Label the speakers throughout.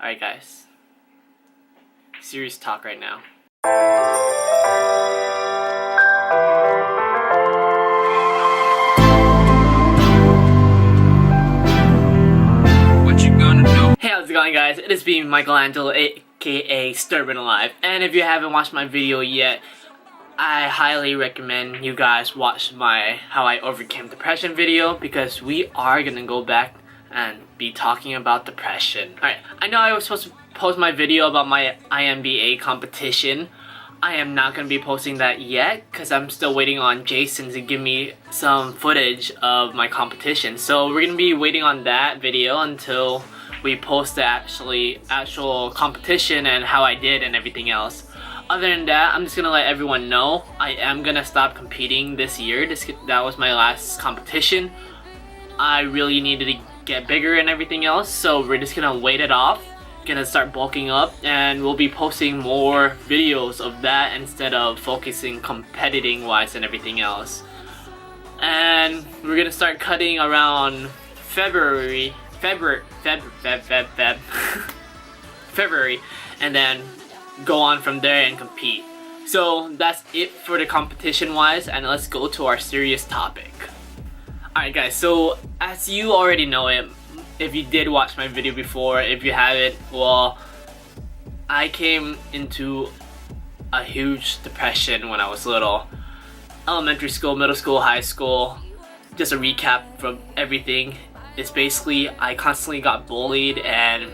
Speaker 1: Alright guys, serious talk right now.
Speaker 2: What you gonna do?
Speaker 1: Hey, how's it going guys? It is me, Michelangelo, aka Stubborn Alive. And if you haven't watched my video yet, I highly recommend you guys watch my How I Overcame Depression video, because we are gonna go back and be talking about depression. Alright, I know I was supposed to post my video about my IMBA competition. I am not going to be posting that yet because I'm still waiting on Jason to give me some footage of my competition. So we're going to be waiting on that video until we post the actual competition and how I did and everything else. Other than that, I'm just going to let everyone know I am going to stop competing this year. That was my last competition. I really needed to get bigger and everything else, so we're just gonna wait it off, gonna start bulking up, and we'll be posting more videos of that instead of focusing competing wise and everything else. And we're gonna start cutting around February, and then go on from there and compete. So that's it for the competition wise, and let's go to our serious topic. Alright guys, so as you already know it, if you did watch my video before, if you haven't, well, I came into a huge depression when I was little. Elementary school, middle school, high school, just a recap from everything. It's basically I constantly got bullied and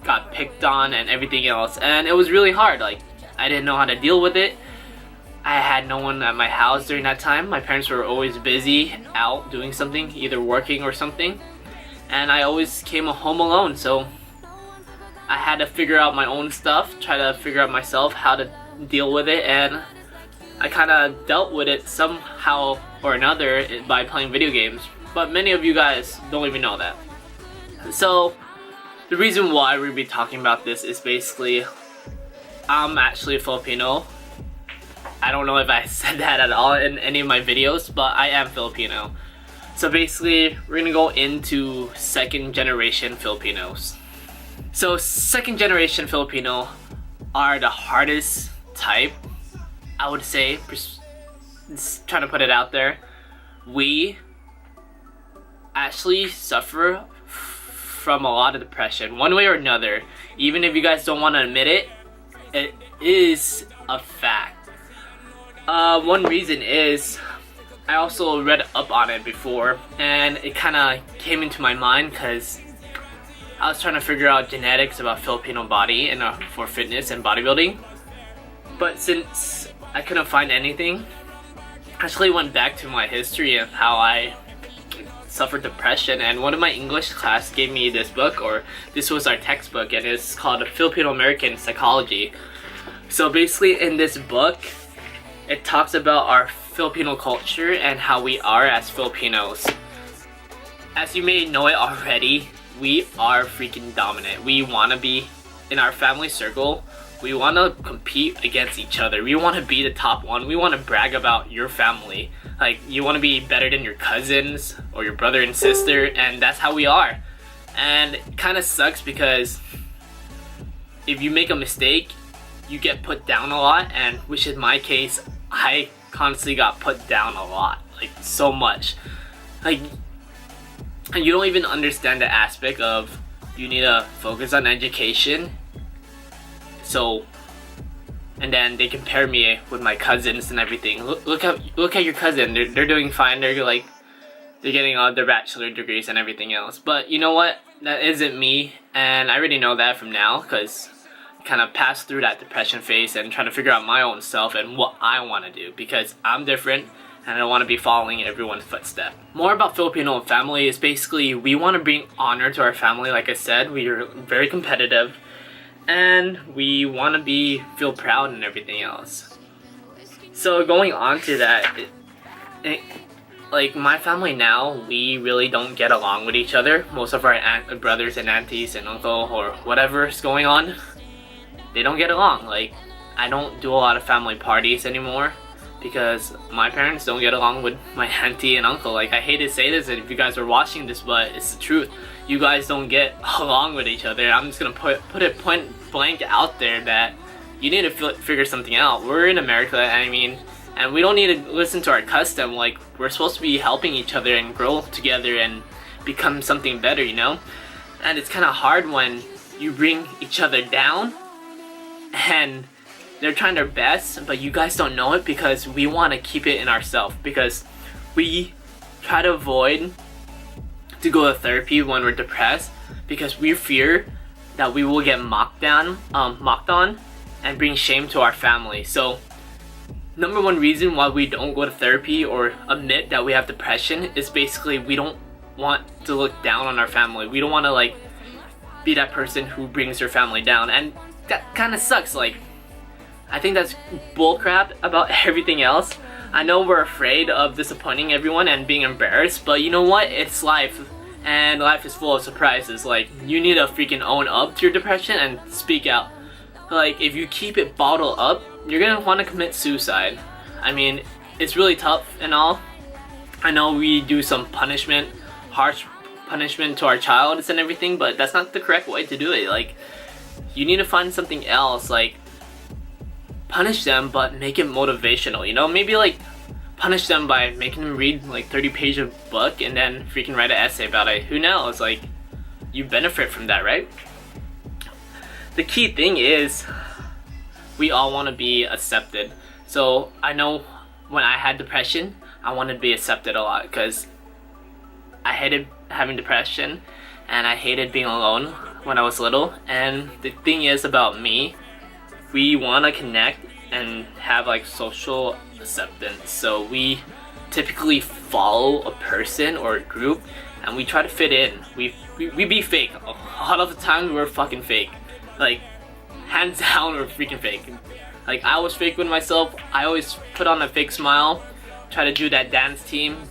Speaker 1: got picked on and everything else, and it was really hard. Like, I didn't know how to deal with it. I had no one at my house during that time. My parents were always busy out doing something, either working or something, and I always came home alone, so I had to figure out my own stuff, try to figure out myself how to deal with it, and I kind of dealt with it somehow or another by playing video games, but many of you guys don't even know that. So the reason why we're going to be talking about this is basically I'm actually a Filipino. I don't know if I said that at all in any of my videos, but I am Filipino. So basically, we're gonna go into second generation Filipinos. So second generation Filipino are the hardest type, I would say, just trying to put it out there. We actually suffer from a lot of depression, one way or another. Even if you guys don't want to admit it, it is a fact. One reason is I also read up on it before, and it kind of came into my mind because I was trying to figure out genetics about Filipino body and for fitness and bodybuilding. But since I couldn't find anything, I actually went back to my history of how I suffered depression, and one of my English class gave me this book, or this was our textbook, and it's called Filipino American Psychology. So basically in this book, it talks about our Filipino culture and how we are as Filipinos. As you may know it already, we are freaking dominant. We want to be in our family circle. We want to compete against each other. We want to be the top one. We want to brag about your family. Like, you want to be better than your cousins or your brother and sister, and that's how we are. And it kind of sucks because if you make a mistake, you get put down a lot, and which in my case, I constantly got put down a lot, like so much. Like, and you don't even understand the aspect of you need to focus on education. So, and then they compare me with my cousins and everything. Look at your cousin. They're doing fine. They're getting all their bachelor degrees and everything else. But you know what? That isn't me, and I already know that from now because kind of passed through that depression phase and trying to figure out my own self and what I want to do, because I'm different and I don't want to be following everyone's footstep. More about Filipino family is basically we want to bring honor to our family. Like I said, we are very competitive and we want to feel proud and everything else. So going on to that, like my family now, we really don't get along with each other. Most of our brothers and aunties and uncle or whatever is going on, they don't get along. Like, I don't do a lot of family parties anymore because my parents don't get along with my auntie and uncle. Like, I hate to say this if you guys are watching this, but it's the truth. You guys don't get along with each other. I'm just gonna put it point blank out there that you need to figure something out. We're in America, I mean, and we don't need to listen to our custom. Like, we're supposed to be helping each other and grow together and become something better, you know? And it's kind of hard when you bring each other down and they're trying their best, but you guys don't know it because we want to keep it in ourselves, because we try to avoid to go to therapy when we're depressed because we fear that we will get mocked on and bring shame to our family. So number one reason why we don't go to therapy or admit that we have depression is basically we don't want to look down on our family. We don't want to like be that person who brings your family down, and that kind of sucks. Like, I think that's bullcrap about everything else. I know we're afraid of disappointing everyone and being embarrassed, but you know what? It's life, and life is full of surprises. Like, you need to freaking own up to your depression and speak out. Like, if you keep it bottled up, you're gonna want to commit suicide. I mean, it's really tough and all. I know we do some punishment, harsh punishment to our child and everything, but that's not the correct way to do it. Like, you need to find something else. Like, punish them, but make it motivational, you know? Maybe like punish them by making them read like 30-page of book and then freaking write an essay about it. Who knows? Like, you benefit from that, right? The key thing is we all want to be accepted. So I know when I had depression, I wanted to be accepted a lot because I hated having depression and I hated being alone when I was little. And the thing is about me, we want to connect and have like social acceptance. So we typically follow a person or a group and we try to fit in. We be fake. A lot of the time we're fucking fake. Like, hands down, we're freaking fake. Like, I was fake with myself. I always put on a fake smile, try to do that dance team,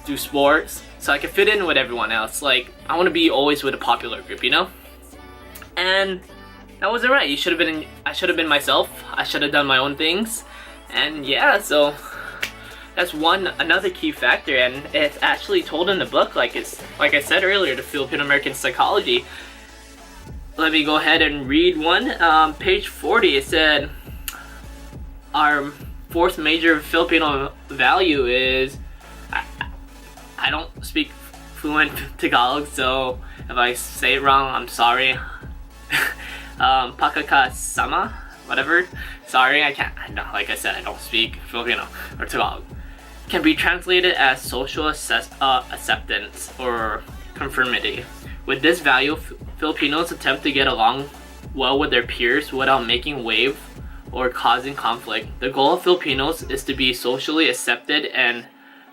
Speaker 1: do sports, so I can fit in with everyone else. Like, I want to be always with a popular group, you know? And that wasn't right. I should have been myself. I should have done my own things. And yeah, so that's another key factor, and it's actually told in the book, like I said earlier, the Filipino American Psychology. Let me go ahead and read one. Page 40, it said, our fourth major Filipino value is, I don't speak fluent Tagalog, so if I say it wrong, I'm sorry. Pakakasama, whatever. Sorry, I can't. Like I said, I don't speak Filipino or Tagalog. Can be translated as social acceptance or conformity. With this value, Filipinos attempt to get along well with their peers without making wave or causing conflict. The goal of Filipinos is to be socially accepted and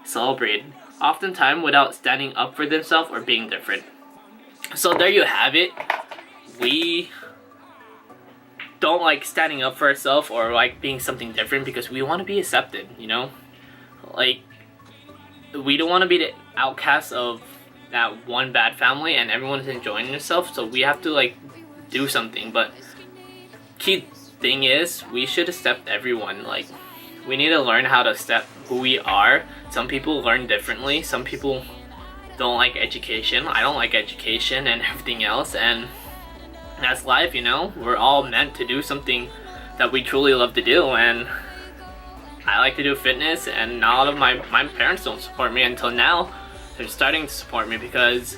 Speaker 1: celebrated, oftentimes without standing up for themselves or being different. So there you have it. We don't like standing up for ourselves or like being something different because we want to be accepted, you know? Like, we don't want to be the outcast of that one bad family and everyone's enjoying themselves, so we have to like do something. But key thing is we should accept everyone. Like, we need to learn how to accept who we are. Some people learn differently. Some people don't like education. I don't like education and everything else, and that's life, you know? We're all meant to do something that we truly love to do, and I like to do fitness, and not all of my parents don't support me until now. They're starting to support me because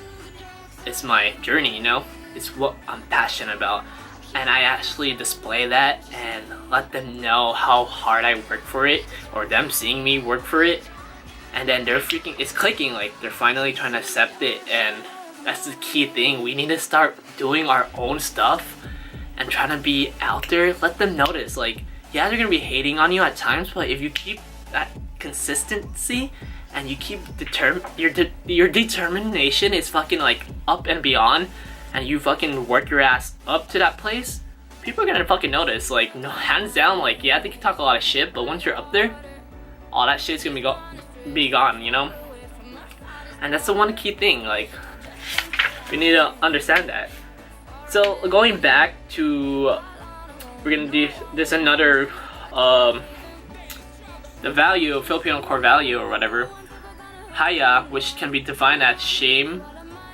Speaker 1: it's my journey, you know? It's what I'm passionate about. And I actually display that and let them know how hard I work for it, or them seeing me work for it. And then it's clicking, like they're finally trying to accept it. And that's the key thing. We need to start doing our own stuff and trying to be out there. Let them notice, like, yeah, they're gonna be hating on you at times, but if you keep that consistency and you keep your determination is fucking like up and beyond, and you fucking work your ass up to that place, people are gonna fucking notice. Like, no, hands down, like, yeah, they can talk a lot of shit, but once you're up there, all that shit's gonna be gone, you know? And that's the one key thing. Like, we need to understand that. So going back to, we're gonna do this another The value, Filipino core value or whatever, haya, which can be defined as shame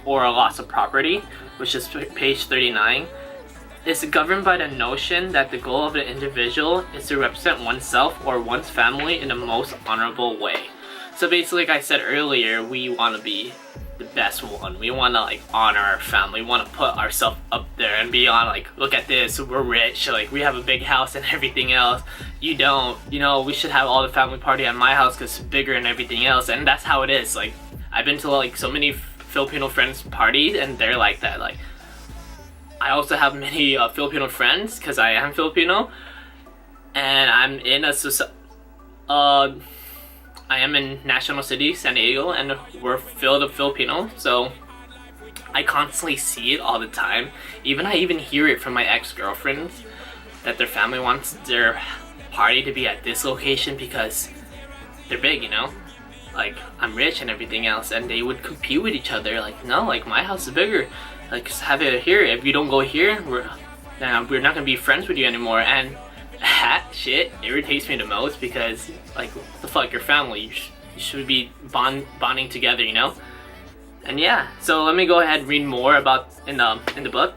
Speaker 1: or a loss of property, which is page 39, is governed by the notion that the goal of the individual is to represent oneself or one's family in the most honorable way. So basically, like I said earlier, we want to be the best one. We want to like honor our family. We want to put ourselves up there and be on like, look at this, we're rich, like we have a big house and everything else. You don't, you know, we should have all the family party at my house because it's bigger and everything else. And that's how it is. Like I've been to like so many Filipino friends parties and they're like that. Like I also have many Filipino friends because I am Filipino, and I'm in I am in National City, San Diego, and we're filled with Filipino, so I constantly see it all the time. I even hear it from my ex-girlfriends that their family wants their party to be at this location because they're big, you know? Like, I'm rich and everything else, and they would compete with each other. Like, no, like, my house is bigger. Like, just have it here. If you don't go here, we're not gonna be friends with you anymore. And that shit irritates me the most because, like, what the fuck, your family, you should be bonding together, you know? And yeah, so let me go ahead and read more about in the book.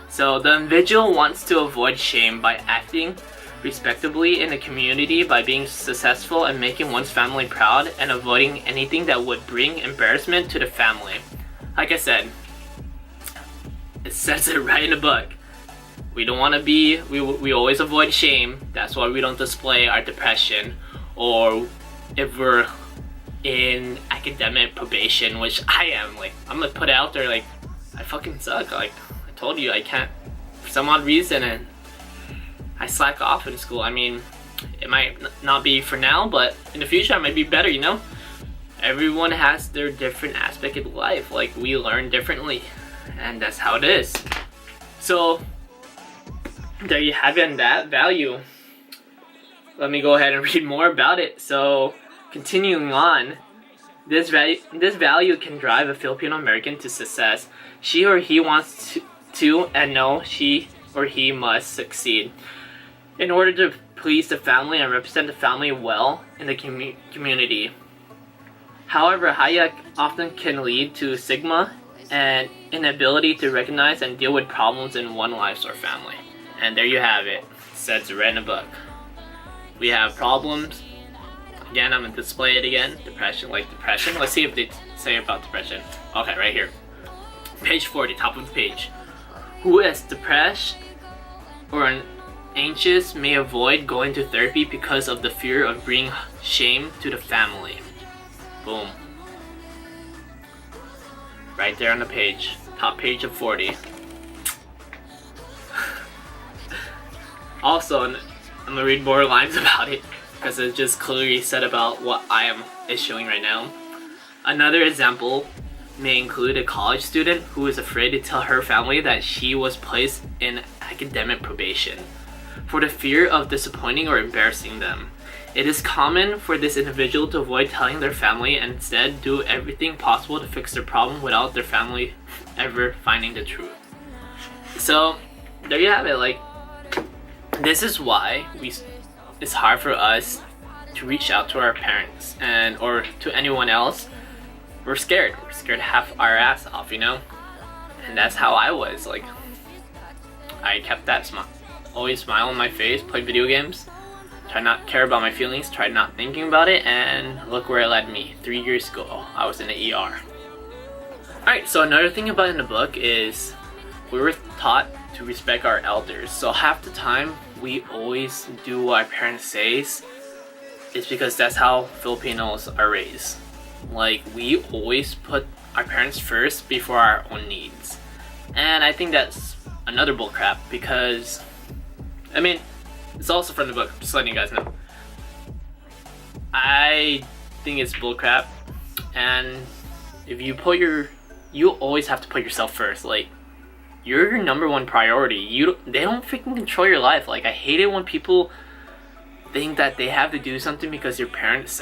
Speaker 1: So the individual wants to avoid shame by acting respectably in the community, by being successful and making one's family proud, and avoiding anything that would bring embarrassment to the family. Like I said, it says it right in the book. We don't want to be, we always avoid shame. That's why we don't display our depression, or if we're in academic probation, which I am. Like, I'm gonna put it out there, like, I fucking suck. Like, I told you, I can't, for some odd reason, and I slack off in school. I mean, it might not be for now, but in the future I might be better, you know? Everyone has their different aspect of life. Like, we learn differently, and that's how it is. So there you have it, on that value. Let me go ahead and read more about it. So continuing on, this value can drive a Filipino American to success. She or he wants to and know she or he must succeed in order to please the family and represent the family well in the community. However, haya often can lead to stigma and inability to recognize and deal with problems in one's life or family. And there you have it. It says right in the book. We have problems. Again, I'm gonna display it again. Depression, like depression. Let's see if they say about depression. Okay, right here. Page 40, top of the page. Who is depressed or anxious may avoid going to therapy because of the fear of bringing shame to the family. Boom. Right there on the page. Top page of 40. Also, I'm gonna read more lines about it because it just clearly said about what I am issuing right now. Another example may include a college student who is afraid to tell her family that she was placed in academic probation for the fear of disappointing or embarrassing them. It is common for this individual to avoid telling their family and instead do everything possible to fix their problem without their family ever finding the truth. So there you have it. Like, this is why it's hard for us to reach out to our parents and or to anyone else. We're scared to have our ass off, you know? And that's how I was. Like, I kept that always smile on my face, play video games, try not care about my feelings, try not thinking about it, and look where it led me. 3 years ago, I was in the ER. Alright, so another thing about in the book is we were taught to respect our elders. So half the time, we always do what our parents say. It's because that's how Filipinos are raised. Like, we always put our parents first before our own needs. And I think that's another bullcrap because, I mean, it's also from the book, just letting you guys know. I think it's bullcrap, and if you you always have to put yourself first. Like, you're your number one priority. They don't freaking control your life. Like, I hate it when people think that they have to do something because your parents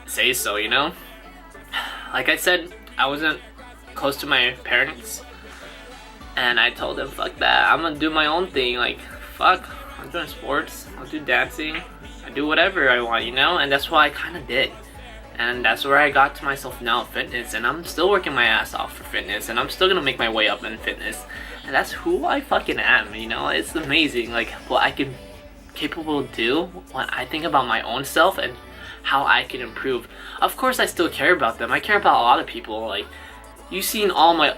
Speaker 1: say so, you know? Like I said, I wasn't close to my parents, and I told them, fuck that, I'm gonna do my own thing. Like, fuck, I'm doing sports, I'll do dancing, I do whatever I want, you know, and that's what I kind of did. And that's where I got to myself now, fitness, and I'm still working my ass off for fitness, and I'm still gonna make my way up in fitness, and that's who I fucking am, you know. It's amazing, like, what I can capable to do when I think about my own self and how I can improve. Of course, I still care about them. I care about a lot of people. Like, you've seen all my,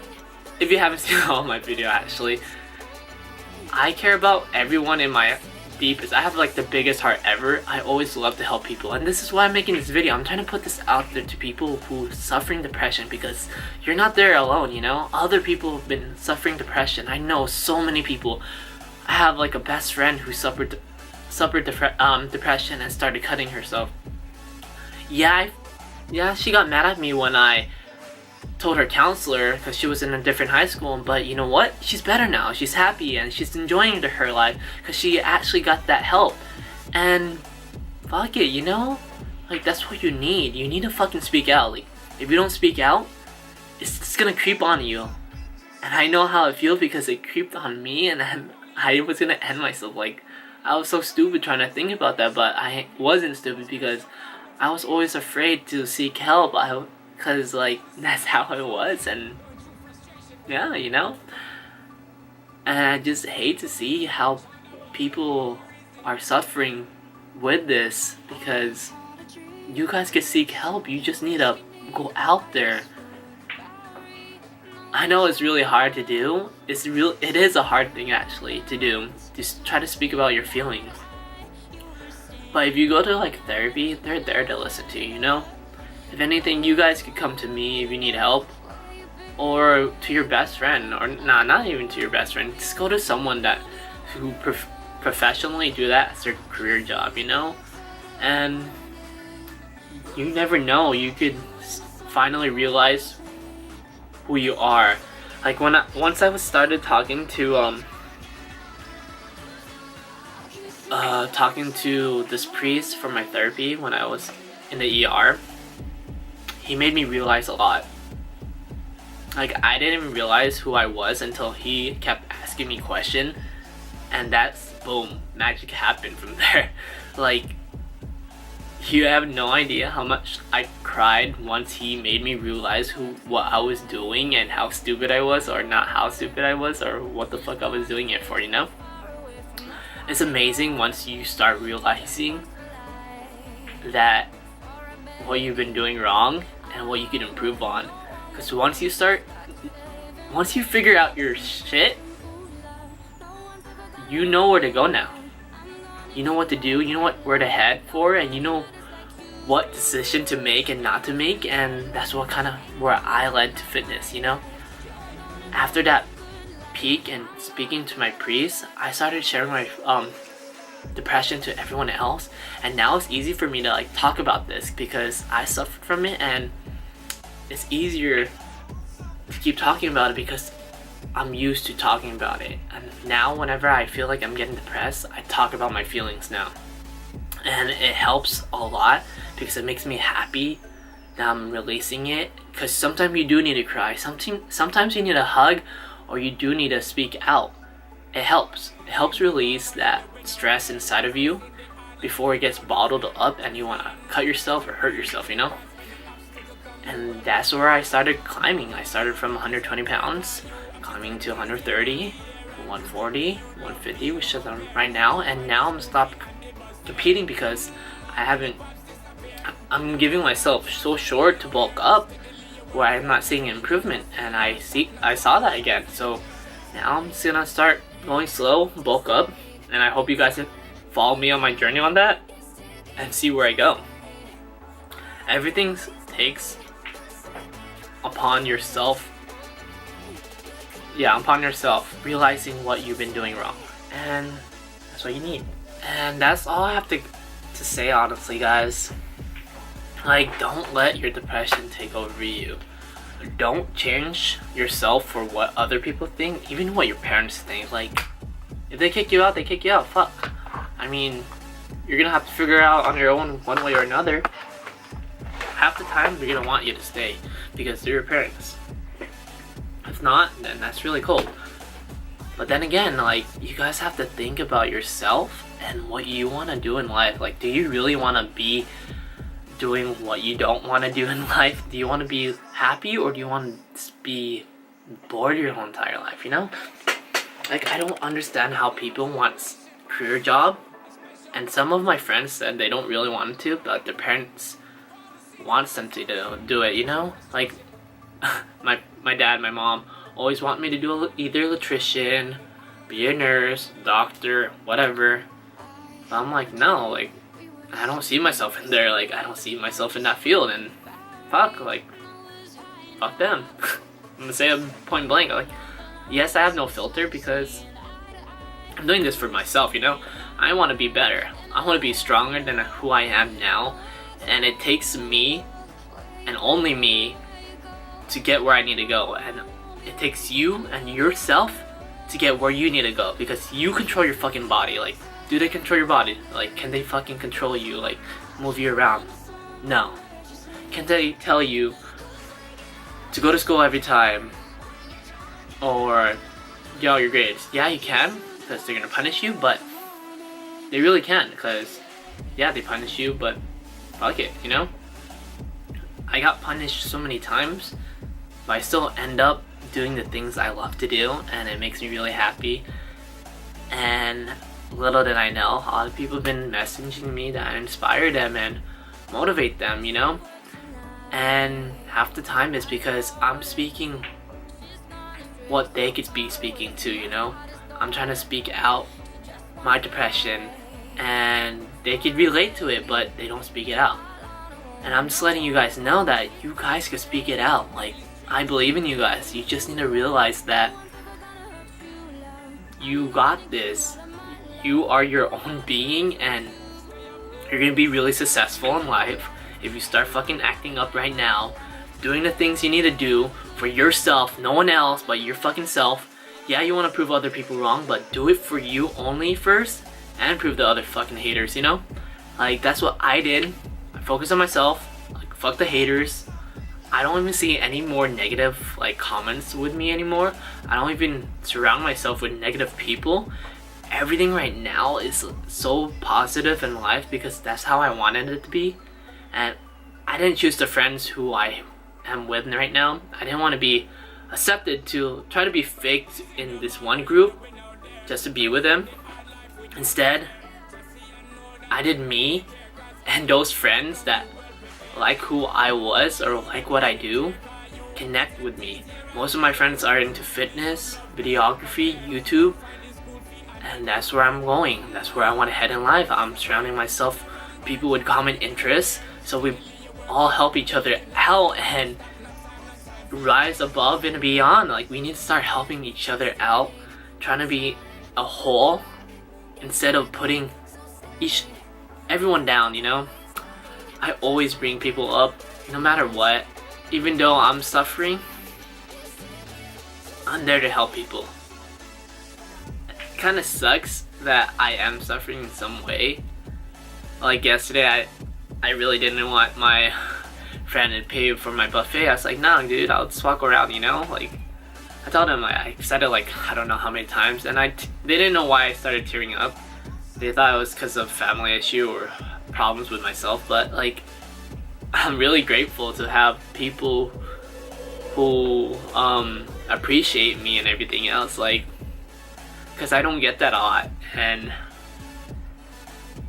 Speaker 1: if you haven't seen all my video, actually, I care about everyone in my deepest. I have like the biggest heart ever. I always love to help people, and this is why I'm making this video. I'm trying to put this out there to people who suffering depression, because you're not there alone, you know. Other people have been suffering depression. I know so many people. I have like a best friend who suffered depression and started cutting herself. Yeah, she got mad at me when I told her counselor, because she was in a different high school, but you know what? She's better now. She's happy and she's enjoying her life because she actually got that help. And fuck it, you know? Like, that's what you need. You need to fucking speak out. Like, if you don't speak out, it's just gonna creep on you. And I know how it feels because it creeped on me, and then I was gonna end myself. Like, I was so stupid trying to think about that, but I wasn't stupid because I was always afraid to seek help. Because, like, that's how it was, and yeah, you know. And I just hate to see how people are suffering with this, because you guys can seek help. You just need to go out there. I know it's really hard to do. It is a hard thing, actually, to do. Just try to speak about your feelings. But if you go to, like, therapy, they're there to listen to you, you know? If anything, you guys could come to me if you need help, or to your best friend, or not even to your best friend. Just go to someone who professionally do that as their career job, you know. And you never know, you could finally realize who you are. Like, once I was started talking to this priest for my therapy when I was in the ER. He made me realize a lot. Like, I didn't even realize who I was until he kept asking me questions, and that's, boom, magic happened from there. Like, you have no idea how much I cried once he made me realize what I was doing and how stupid I was, or not how stupid I was, or what the fuck I was doing it for, you know? It's amazing once you start realizing that what you've been doing wrong and what you can improve on. Because once you figure out your shit, you know where to go now. You know what to do, you know where to head for, and you know what decision to make and not to make, and that's where I led to fitness, you know? After that peak and speaking to my priest, I started sharing my depression to everyone else, and now it's easy for me to, like, talk about this because I suffered from it, and it's easier to keep talking about it because I'm used to talking about it. And now whenever I feel like I'm getting depressed, I talk about my feelings now, and it helps a lot because it makes me happy that I'm releasing it. Because sometimes you do need to cry, sometimes you need a hug, or you do need to speak out. It helps release that stress inside of you before it gets bottled up and you want to cut yourself or hurt yourself, you know? And that's where I started climbing. I started from 120 pounds, climbing to 130, 140, 150, which is right now. And now I'm stopped competing because I'm giving myself so short to bulk up where I'm not seeing improvement. And I saw that again. So now I'm just gonna start going slow, bulk up. And I hope you guys can follow me on my journey on that and see where I go. Everything takes upon yourself realizing what you've been doing wrong, and that's what you need. And that's all I have to say, honestly, guys. Like, don't let your depression take over you. Don't change yourself for what other people think, even what your parents think. Like, if they kick you out, they kick you out. Fuck. I mean, you're gonna have to figure it out on your own one way or another. Half the time, they're gonna want you to stay because they're your parents. If not, then that's really cool. But then again, like, you guys have to think about yourself and what you want to do in life. Like, do you really want to be doing what you don't want to do in life? Do you want to be happy, or do you want to be bored your whole entire life, you know? Like, I don't understand how people want career job, and some of my friends said they don't really want to, but their parents wants them to do it, you know? Like, my dad, my mom always want me to do either electrician, be a nurse, doctor, whatever. But I'm like, no, like, I don't see myself in there. Like, I don't see myself in that field, and fuck them. I'm gonna say it point blank. Like, yes, I have no filter because I'm doing this for myself, you know? I want to be better. I want to be stronger than who I am now, and it takes me, and only me, to get where I need to go. And it takes you and yourself to get where you need to go, because you control your fucking body. Like, do they control your body? Like, can they fucking control you? Like, move you around? No. Can they tell you to go to school every time, or get all your grades? Yeah, you can, because they're gonna punish you, but they really can, because yeah, they punish you, but fuck it, you know? I got punished so many times, but I still end up doing the things I love to do, and it makes me really happy. And little did I know, a lot of people have been messaging me that I inspire them and motivate them, you know? And half the time is because I'm speaking what they could be speaking to, you know? I'm trying to speak out my depression, and they could relate to it, but they don't speak it out. And I'm just letting you guys know that you guys can speak it out. Like, I believe in you guys. You just need to realize that you got this. You are your own being, and you're gonna be really successful in life if you start fucking acting up right now, doing the things you need to do for yourself, no one else but your fucking self. Yeah, you want to prove other people wrong, but do it for you only first, and prove the other fucking haters, you know? Like, that's what I did. I focused on myself. Like, fuck the haters. I don't even see any more negative, like, comments with me anymore. I don't even surround myself with negative people. Everything right now is so positive in life because that's how I wanted it to be. And I didn't choose the friends who I am with right now. I didn't want to be accepted to try to be faked in this one group just to be with them. Instead, I did me, and those friends that like who I was or like what I do connect with me. Most of my friends are into fitness, videography, YouTube, and that's where I'm going. That's where I want to head in life. I'm surrounding myself people with common interests, so we all help each other out and rise above and beyond. Like, we need to start helping each other out, trying to be a whole instead of putting everyone down, you know? I always bring people up no matter what. Even though I'm suffering, I'm there to help people. It kind of sucks that I am suffering in some way. Like yesterday, I really didn't want my friend to pay for my buffet. I was like, no, dude, I'll just walk around, you know? Like, I told him, I said it like, I don't know how many times, and they didn't know why I started tearing up. They thought it was because of family issue or problems with myself, but like, I'm really grateful to have people who appreciate me and everything else, like, because I don't get that a lot, and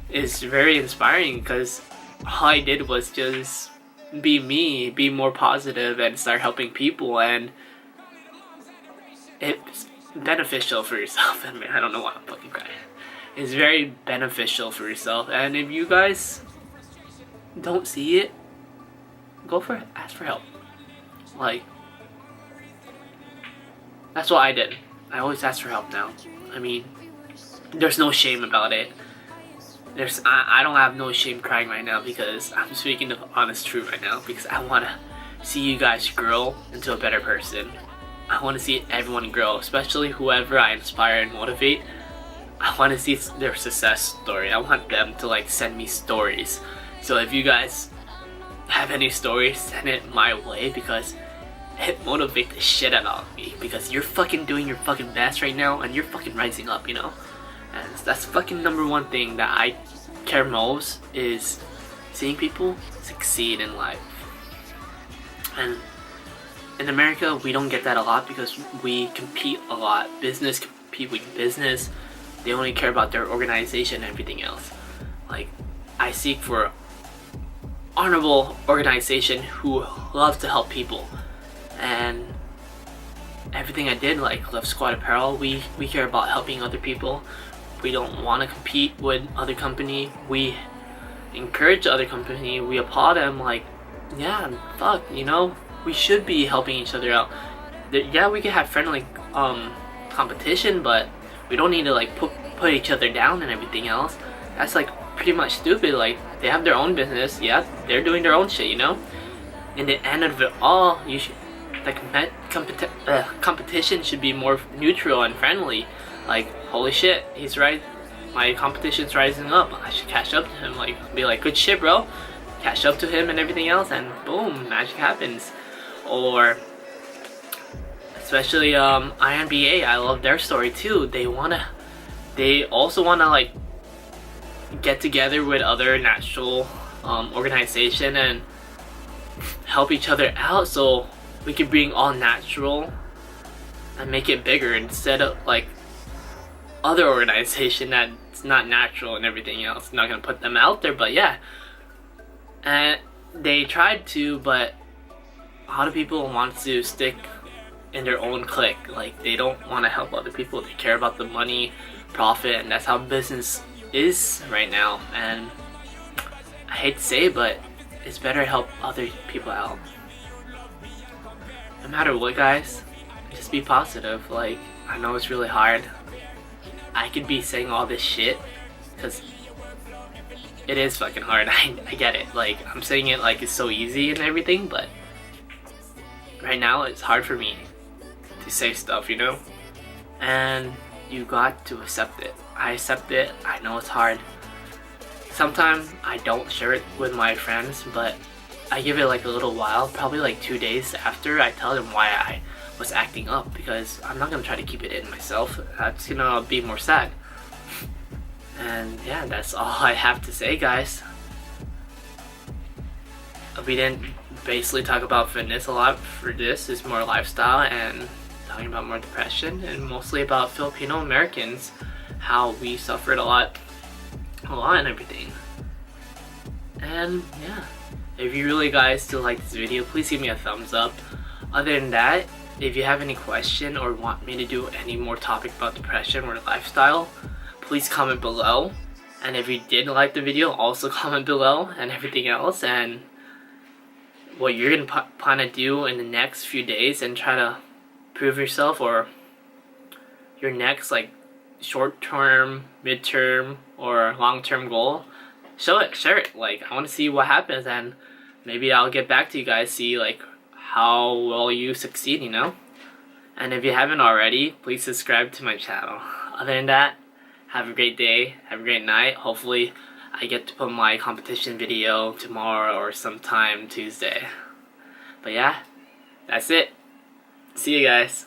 Speaker 1: it's very inspiring because all I did was just be me, be more positive, and start helping people, and it's beneficial for yourself. I mean, I don't know why I'm fucking crying. It's very beneficial for yourself, and if you guys don't see it, go for it. Ask for help. Like, that's what I did. I always ask for help now. I mean, there's no shame about it. I don't have no shame crying right now because I'm speaking the honest truth right now, because I want to see you guys grow into a better person. I want to see everyone grow, especially whoever I inspire and motivate. I want to see their success story. I want them to like send me stories. So if you guys have any stories, send it my way, because it motivates the shit out of me because you're fucking doing your fucking best right now and you're fucking rising up, you know? And that's fucking number one thing that I care most, is seeing people succeed in life. And in America, we don't get that a lot because we compete a lot. Business compete with business. They only care about their organization and everything else. Like, I seek for honorable organization who loves to help people. And everything I did, like Love Squad Apparel, we care about helping other people. We don't want to compete with other company. We encourage the other company. We applaud them, like, yeah, fuck, you know, we should be helping each other out. Yeah, we can have friendly competition, but we don't need to like put each other down and everything else. That's like pretty much stupid. Like, they have their own business. Yeah, they're doing their own shit, you know. In the end of it all, you should, the competition should be more neutral and friendly. Like, holy shit, he's right, my competition's rising up, I should catch up to him. Like, be like, good shit, bro. Catch up to him and everything else, and boom, magic happens. Or especially INBA, I love their story too. They also wanna like get together with other natural organization and help each other out, so we can bring all natural and make it bigger, instead of like other organization that's not natural and everything else. Not gonna put them out there, but yeah. And they tried to, but a lot of people want to stick in their own clique. Like, they don't want to help other people. They care about the money, profit, and that's how business is right now. And I hate to say it, but it's better to help other people out. No matter what, guys, just be positive. Like, I know it's really hard. I could be saying all this shit because it is fucking hard. I get it. Like, I'm saying it like it's so easy and everything, but right now it's hard for me to say stuff, you know? And you got to accept it. I accept it. I know it's hard. Sometimes I don't share it with my friends, but I give it like a little while, probably like 2 days after, I tell them why I was acting up, because I'm not gonna try to keep it in myself. That's gonna be more sad. And yeah, that's all I have to say, guys. We didn't basically talk about fitness a lot for this. It's more lifestyle and talking about more depression, and mostly about Filipino Americans, how we suffered a lot and everything. And yeah, if you really guys still like this video, please give me a thumbs up. Other than that, if you have any question or want me to do any more topic about depression or lifestyle, please comment below. And if you did like the video, also comment below and everything else, and what you're gonna plan to do in the next few days and try to prove yourself, or your next like short-term, mid-term, or long-term goal. Share it. Like, I want to see what happens, and maybe I'll get back to you guys, see like how well you succeed, you know? And if you haven't already, please subscribe to my channel. Other than that, have a great day, have a great night. Hopefully I get to put my competition video tomorrow or sometime Tuesday. But yeah, that's it. See you guys.